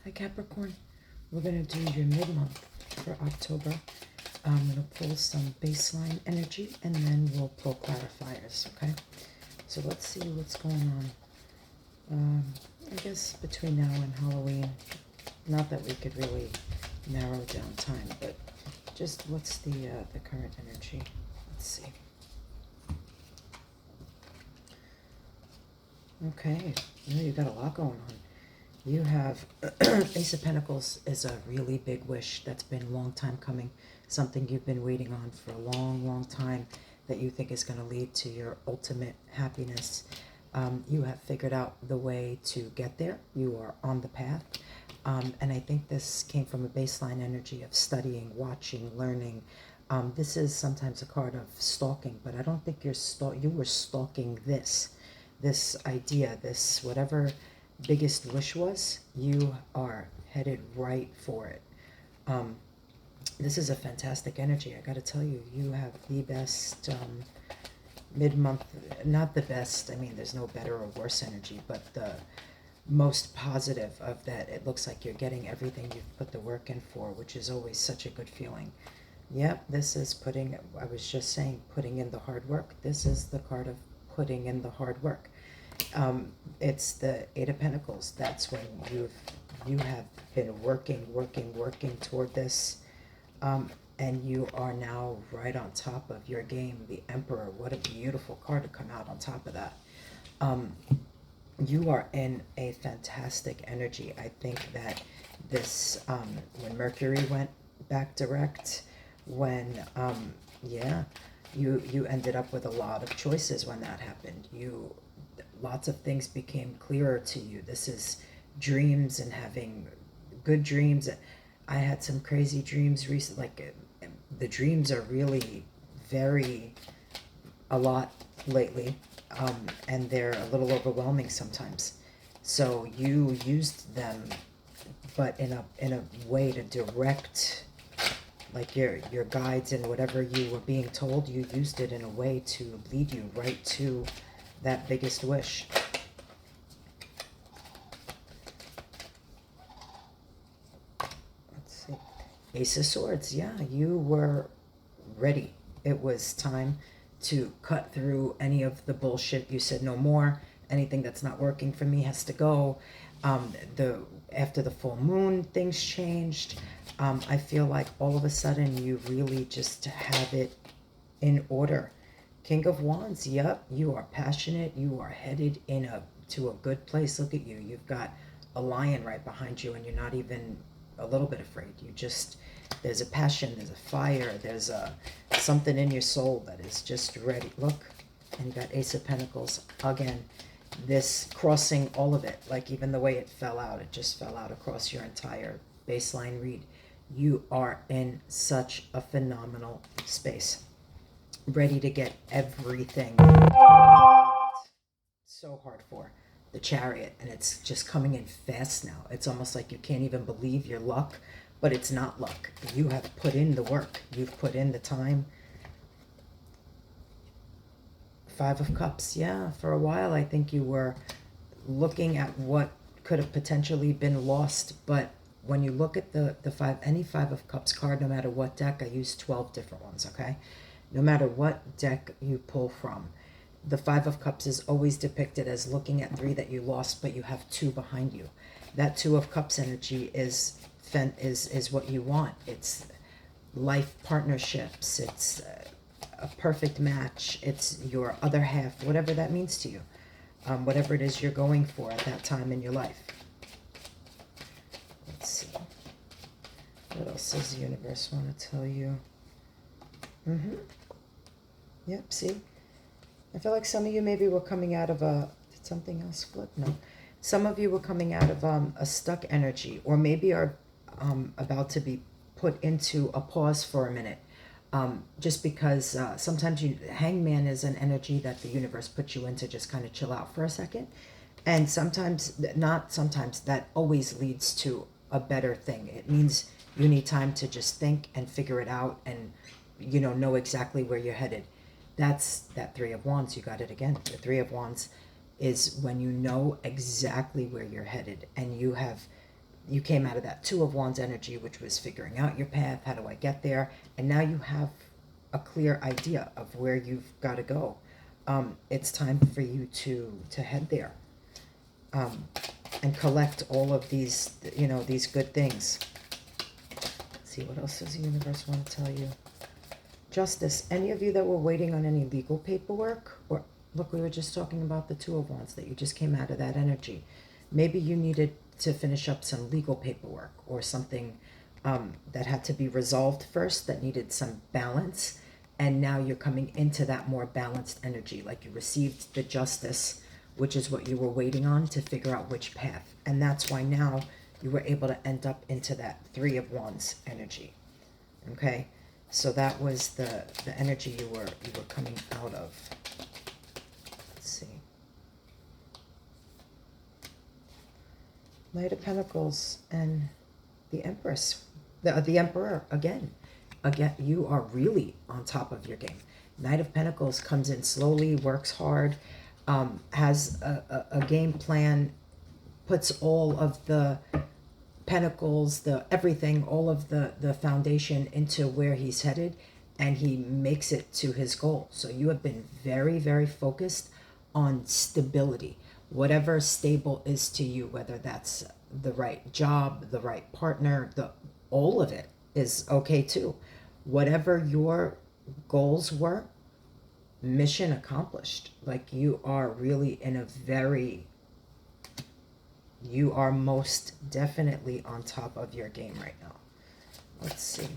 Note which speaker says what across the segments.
Speaker 1: Hi Capricorn, we're going to do your mid-month for October. I'm going to pull some baseline energy and then we'll pull clarifiers, okay? So let's see what's going on. I guess between now and Halloween, not that we could really narrow down time, but just what's the current energy? Let's see. Okay, you got a lot going on. You have Ace of Pentacles is a really big wish that's been a long time coming, something you've been waiting on for a long, long time that you think is going to lead to your ultimate happiness. You have figured out the way to get there. You are on the path. And I think this came from a baseline energy of studying, watching, learning. This is sometimes a card of stalking, but I don't think you were stalking this idea, this whatever biggest wish was, you are headed right for it. This is a fantastic energy. I got to tell you, you have the best mid-month, not the best, I mean, there's no better or worse energy, but the most positive of that. It looks like you're getting everything you've put the work in for, which is always such a good feeling. Yep, this is putting, I was just saying, putting in the hard work. This is the card of putting in the hard work. It's the Eight of Pentacles. That's when you have been working toward this, and you are now right on top of your game. The Emperor. What a beautiful card to come out on top of that. You are in a fantastic energy. I think that this, when Mercury went back direct, when yeah, you ended up with a lot of choices when that happened. Lots of things became clearer to you. This is dreams and having good dreams. I had some crazy dreams recently. Like the dreams are really a lot lately, and they're a little overwhelming sometimes. So you used them, but in a way to direct, like your guides and whatever you were being told. You used it in a way to lead you right to that biggest wish. Let's see. Ace of Swords. Yeah, you were ready. It was time to cut through any of the bullshit. You said no more. Anything that's not working for me has to go. After the full moon, things changed. I feel like all of a sudden you really just have it in order. King of Wands, yep, you are passionate. You are headed to a good place. Look at you. You've got a lion right behind you, and you're not even a little bit afraid. There's a passion, there's a fire, there's something in your soul that is just ready. Look, and you got Ace of Pentacles again. This crossing all of it, like even the way it fell out, it just fell out across your entire baseline read. You are in such a phenomenal space, ready to get everything so hard for. The Chariot, and it's just coming in fast now. It's almost like you can't even believe your luck, but it's not luck. You have put in the work. You've put in the time. Five of Cups. Yeah, for a while I think you were looking at what could have potentially been lost, but when you look at any Five of Cups card, no matter what deck, I use 12 different ones, okay? No matter what deck you pull from, the Five of Cups is always depicted as looking at three that you lost, but you have two behind you. That Two of Cups energy is what you want. It's life partnerships. It's a perfect match. It's your other half, whatever that means to you. Whatever it is you're going for at that time in your life. Let's see. What else does the universe want to tell you? Yep, see? I feel like some of you maybe were coming out of did something else flip? No. Some of you were coming out of a stuck energy, or maybe are about to be put into a pause for a minute. Just because sometimes Hangman is an energy that the universe puts you in to just kind of chill out for a second. And not sometimes, that always leads to a better thing. It means you need time to just think and figure it out and, know exactly where you're headed. That's that Three of Wands. You got it again. The Three of Wands is when you know exactly where you're headed, and you have you came out of that Two of Wands energy, which was figuring out your path. How do I get there? And now you have a clear idea of where you've got to go. It's time for you to head there, and collect all of these, these good things. Let's see, what else does the universe want to tell you? Justice. Any of you that were waiting on any legal paperwork, or look, we were just talking about the Two of Wands, that you just came out of that energy. Maybe you needed to finish up some legal paperwork or something that had to be resolved first, that needed some balance. And now you're coming into that more balanced energy, like you received the Justice, which is what you were waiting on to figure out which path. And that's why now you were able to end up into that Three of Wands energy. Okay, so that was the energy you were coming out of. Let's see. Knight of Pentacles and the Empress, the Emperor again. Again, you are really on top of your game. Knight of Pentacles comes in slowly, works hard, has a game plan, puts all of the pentacles, everything, all of the foundation into where he's headed, and he makes it to his goal. So you have been very, very focused on stability. Whatever stable is to you, whether that's the right job, the right partner, all of it is okay too. Whatever your goals were, mission accomplished. Like, you are really in a you are most definitely on top of your game right now. Let's see.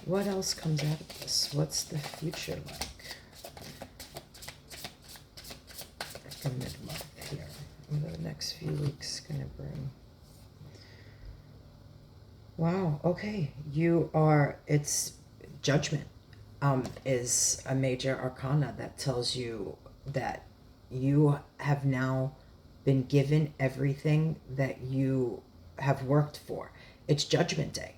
Speaker 1: What else comes out of this? What's the future like? For mid-month here. What are the next few weeks gonna bring? Wow, okay. It's Judgment is a major arcana that tells you that you have now been given everything that you have worked for. It's Judgment Day.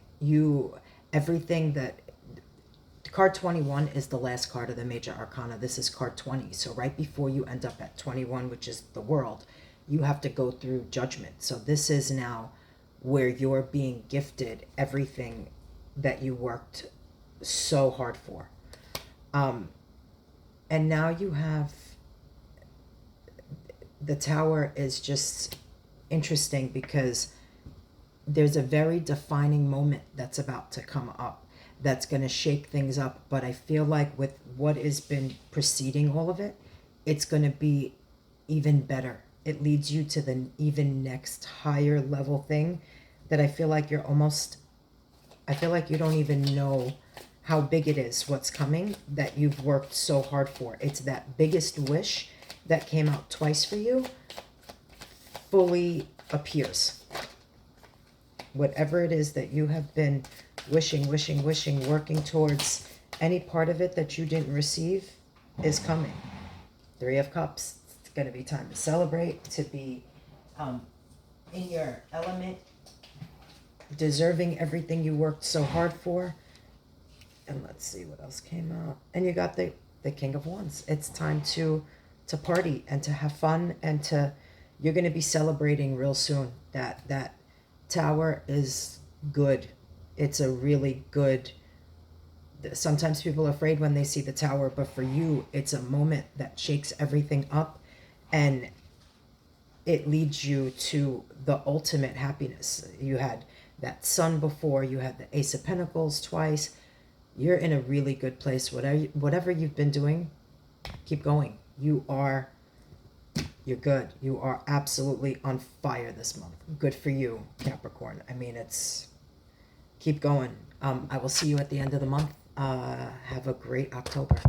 Speaker 1: Card 21 is the last card of the major arcana. This is card 20. So right before you end up at 21, which is the World, you have to go through Judgment. So this is now where you're being gifted everything that you worked so hard for. And now you have the Tower. Is just interesting because there's a very defining moment that's about to come up that's going to shake things up. But I feel like with what has been preceding all of it, it's going to be even better. It leads you to the even next higher level thing that I feel like you don't even know how big it is, what's coming, that you've worked so hard for. It's that biggest wish that came out twice for you fully appears. Whatever it is that you have been wishing, working towards, any part of it that you didn't receive is coming. Three of Cups. It's going to be time to celebrate, to be in your element, deserving everything you worked so hard for. And let's see what else came out. And you got the King of Wands. It's time to party and to have fun, and you're going to be celebrating real soon. That Tower is good. It's a really good. Sometimes people are afraid when they see the Tower, but for you, it's a moment that shakes everything up, and it leads you to the ultimate happiness. You had that Sun before, you had the Ace of Pentacles twice. You're in a really good place. Whatever you've been doing, keep going. You're good. You are absolutely on fire this month. Good for you, Capricorn. I mean, keep going. I will see you at the end of the month. Have a great October.